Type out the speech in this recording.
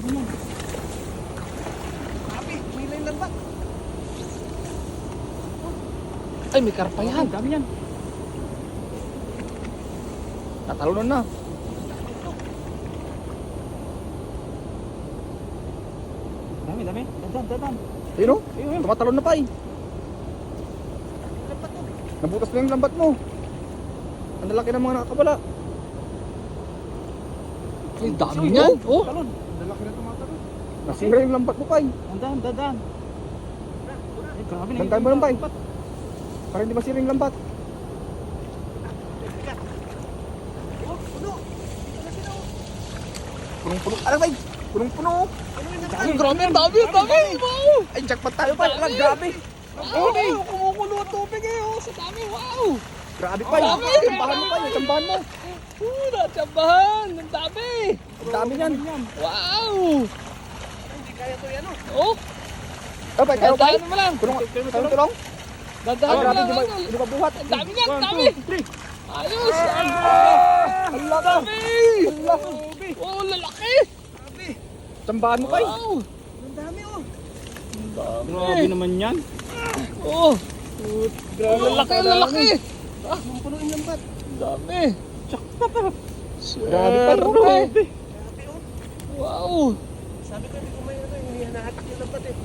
Dami yan. Grabe, may line lang ba? Ay, may karpa yan. Dami yan. Natalunan na. Dami, dami. Dadan. Ayun o, Ayun. tumatalon na pa eh. Nabutas na yung lambat mo. Ang lalaki ng mga nakakabala. Ay, dami niyan. Oh, Talon. Lalaki na tumatalon. nasira yung lambat mo pa eh. Dadan. Ay, grabe na. Bantayan mo lang, Pai. Para hindi masira yung lambat. Oh, puno. Ito na sila oh. Punong-puno. Alam ba? Punong-puno. Ano yung Ay, grabe, ang dami, ang dami. Wow. Ay, jackpot tayo pa. Dami. Grabe. Oh, kumukulo ang tubig eh oh. Sa dami, wow. Grabe pa. Ang dami. Tsambahan mo pa. Tsambahan mo. Natsambahan. Ang dami. Ang dami niyan. Wow. Hindi kaya to yan oh. Oh. Oh, pa, tayo pa. Dadan mo lang. Tulong. Dadan mo Grabe, lang. hindi ba buhat? Ang dami yan, ang dami. Ayos. Ang Ang laki. dami. Ang laki. Oh, lalaki. Grabe. Tsambahan mo pa. Wow. Ang dami oh. Grabe naman yan. Oh. Grabe, lalaki. Puno yung lambat. Ang dami. Grabe pa, Swerte. Rupe. Grabe oh. Wow. Sabi ko hindi ko may ano, hindi hinahatak yung lambat eh.